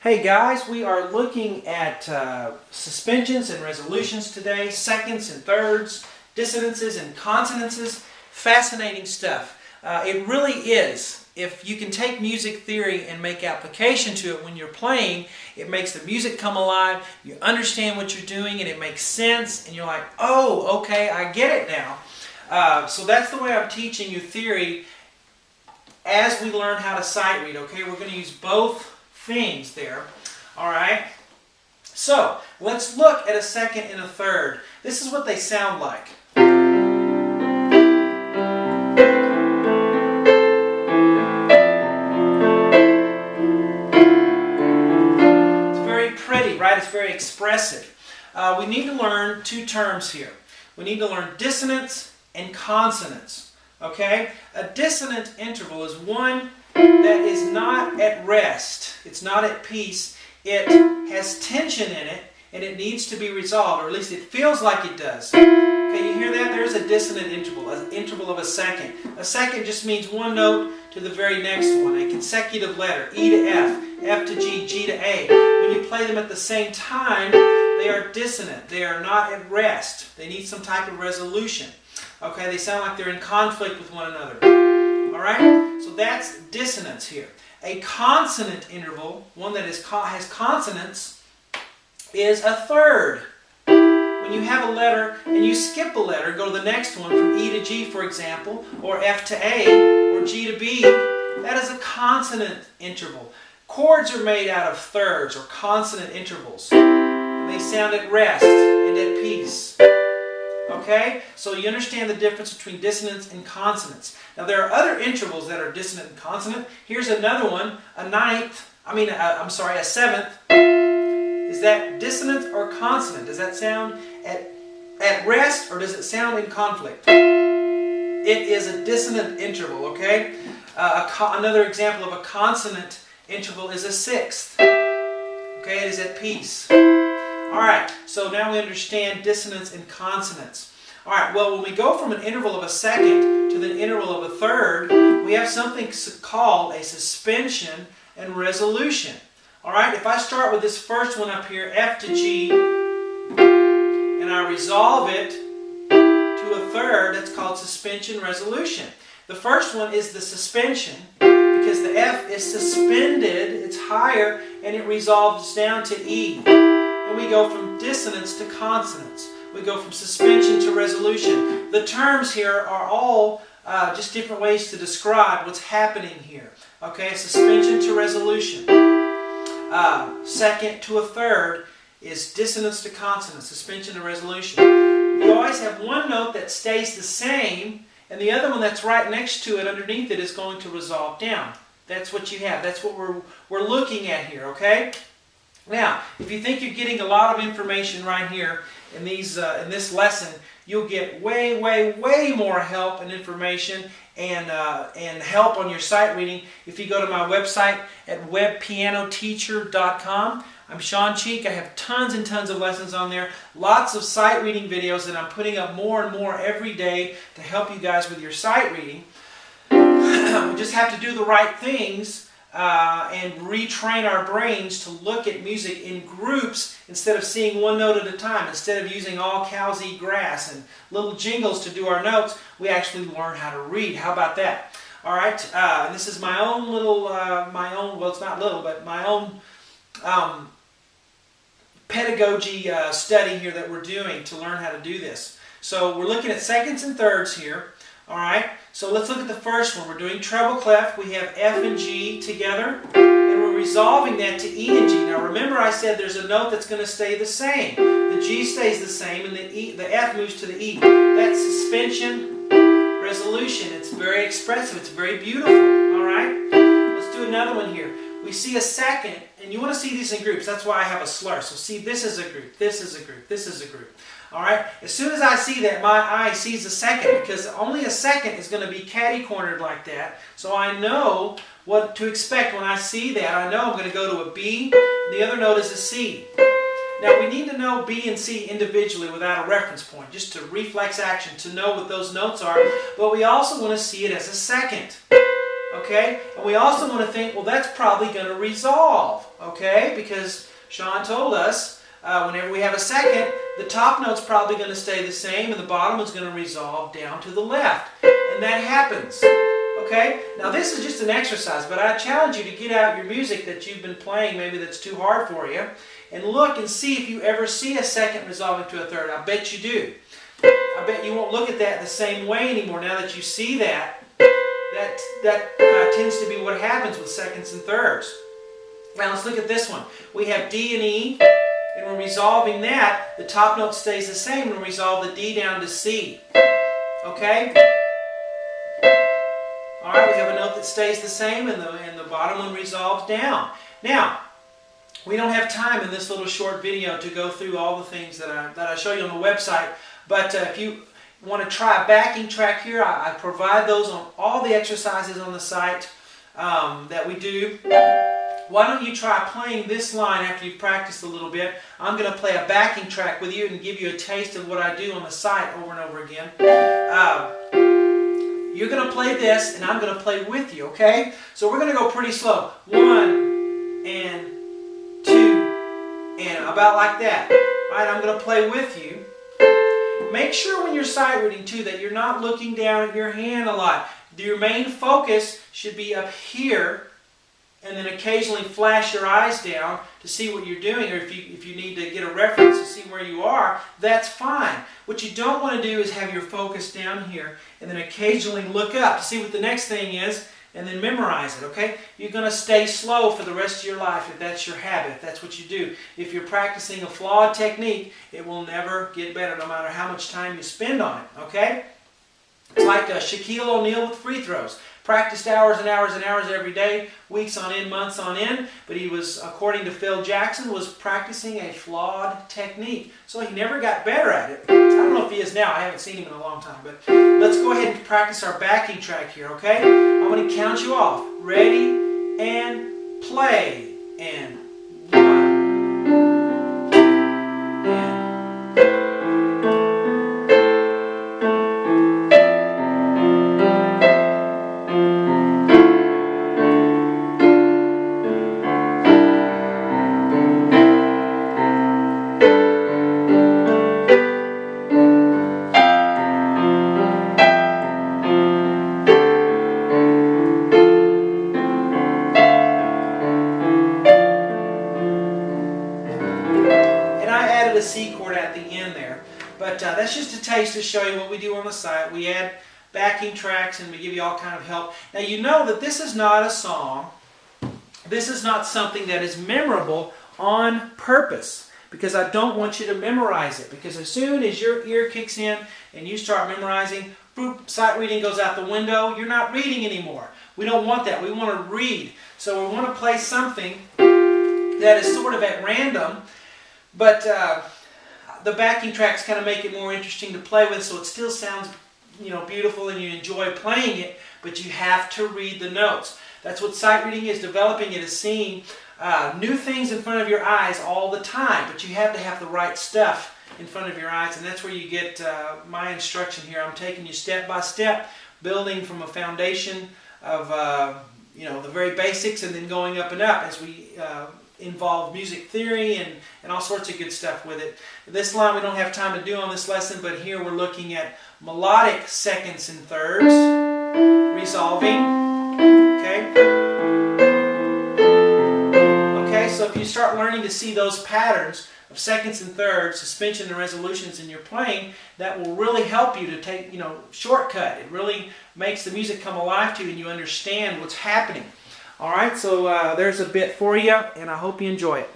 Hey guys, we are looking at suspensions and resolutions today, seconds and thirds, dissonances and consonances. Fascinating stuff. It really is. If you can take music theory and make application to it when you're playing, it makes the music come alive, you understand what you're doing, and it makes sense, and you're like, oh, okay, I get it now. So that's the way I'm teaching you theory as we learn how to sight read, okay? We're going to use both things there. All right? So, let's look at a second and a third. This is what they sound like. It's very pretty, right? It's very expressive. We need to learn two terms here. We need to learn dissonance and consonance. Okay? A dissonant interval is one that is not at rest. It's not at peace. It has tension in it, and it needs to be resolved, or at least it feels like it does. Okay, you hear that? There's a dissonant interval, an interval of a second. A second just means one note to the very next one, a consecutive letter, E to F, F to G, G to A. When you play them at the same time, they are dissonant. They are not at rest. They need some type of resolution. Okay, they sound like they're in conflict with one another. Alright, so that's dissonance here. A consonant interval, one that has consonants, is a third. When you have a letter and you skip a letter, go to the next one, from E to G, for example, or F to A, or G to B, that is a consonant interval. Chords are made out of thirds, or consonant intervals. And they sound at rest and at peace. Okay? So you understand the difference between dissonance and consonance. Now there are other intervals that are dissonant and consonant. Here's another one, a seventh. Is that dissonant or consonant? Does that sound at rest, or does it sound in conflict? It is a dissonant interval, okay? Another example of a consonant interval is a sixth. Okay, it is at peace. Alright, so now we understand dissonance and consonance. Alright, well, when we go from an interval of a second to the interval of a third, we have something called a suspension and resolution. Alright, if I start with this first one up here, F to G, and I resolve it to a third, that's called suspension resolution. The first one is the suspension, because the F is suspended, it's higher, and it resolves down to E. And we go from dissonance to consonance. We go from suspension to resolution. The terms here are all just different ways to describe what's happening here. Okay, suspension to resolution. Second to a third is dissonance to consonance, suspension to resolution. You always have one note that stays the same, and the other one that's right next to it, underneath it, is going to resolve down. That's what you have. That's what we're looking at here, okay? Now, if you think you're getting a lot of information right here in this lesson, you'll get way, way, way more help and information and help on your sight reading if you go to my website at webpianoteacher.com. I'm Sean Cheek. I have tons and tons of lessons on there. Lots of sight reading videos that I'm putting up more and more every day to help you guys with your sight reading. We just have to do the right things. And retrain our brains to look at music in groups instead of seeing one note at a time. Instead of using all cows eat grass and little jingles to do our notes, we actually learn how to read. How about that? All right, and this is my own little, well, it's not little, but my own pedagogy study here that we're doing to learn how to do this. So we're looking at seconds and thirds here. Alright, so let's look at the first one. We're doing treble clef. We have F and G together, and we're resolving that to E and G. Now remember I said there's a note that's going to stay the same. The G stays the same, and the F moves to the E. That's suspension resolution. It's very expressive. It's very beautiful. Alright, let's do another one here. We see a second, and you want to see these in groups. That's why I have a slur. So see, this is a group, this is a group, this is a group. Alright, as soon as I see that, my eye sees a second, because only a second is going to be catty-cornered like that. So I know what to expect when I see that. I know I'm going to go to a B, and the other note is a C. Now we need to know B and C individually without a reference point, just to reflex action, to know what those notes are, but we also want to see it as a second. Okay? And we also want to think, well, that's probably going to resolve. Okay? Because Sean told us whenever we have a second, the top note's probably going to stay the same and the bottom is going to resolve down to the left. And that happens. Okay? Now this is just an exercise, but I challenge you to get out your music that you've been playing, maybe that's too hard for you, and look and see if you ever see a second resolving to a third. I bet you do. I bet you won't look at that the same way anymore now that you see that. That tends to be what happens with seconds and thirds. Now let's look at this one. We have D and E, and we're resolving that. The top note stays the same, and we resolve the D down to C. Okay? Alright, we have a note that stays the same, and the bottom one resolves down. Now, we don't have time in this little short video to go through all the things that I show you on the website, but if you want to try a backing track here, I provide those on all the exercises on the site that we do. Why don't you try playing this line after you've practiced a little bit? I'm going to play a backing track with you and give you a taste of what I do on the site over and over again. You're going to play this, and I'm going to play with you, okay? So we're going to go pretty slow. 1, and 2, and about like that. All right, I'm going to play with you. Make sure when you're sight reading, too, that you're not looking down at your hand a lot. Your main focus should be up here, and then occasionally flash your eyes down to see what you're doing, or if you need to get a reference to see where you are, that's fine. What you don't want to do is have your focus down here and then occasionally look up to see what the next thing is and then memorize it, okay? You're going to stay slow for the rest of your life if that's your habit, if that's what you do. If you're practicing a flawed technique, it will never get better no matter how much time you spend on it, okay? It's like Shaquille O'Neal with free throws. Practiced hours and hours and hours every day, weeks on end, months on end, but he was, according to Phil Jackson, was practicing a flawed technique. So he never got better at it. I don't know if he is now. I haven't seen him in a long time. But let's go ahead and practice our backing track here, okay? I'm going to count you off. Ready, and play. And 1. A C chord at the end there, but that's just a taste to show you what we do on the site. We add backing tracks and we give you all kind of help. Now you know that this is not a song, this is not something that is memorable on purpose, because I don't want you to memorize it, because as soon as your ear kicks in and you start memorizing, boop, sight reading goes out the window, you're not reading anymore. We don't want that. We want to read. So we want to play something that is sort of at random, but the backing tracks kind of make it more interesting to play with, so it still sounds, beautiful and you enjoy playing it, but you have to read the notes. That's what sight reading is. Developing it is seeing new things in front of your eyes all the time, but you have to have the right stuff in front of your eyes, and that's where you get my instruction here. I'm taking you step by step, building from a foundation of the very basics, and then going up and up as we involve music theory and all sorts of good stuff with it. This line we don't have time to do on this lesson, but here we're looking at melodic seconds and thirds, resolving, okay? Okay, so if you start learning to see those patterns of seconds and thirds, suspension and resolutions in your playing, that will really help you to take, shortcut. It really makes the music come alive to you and you understand what's happening. Alright, so there's a bit for you, and I hope you enjoy it.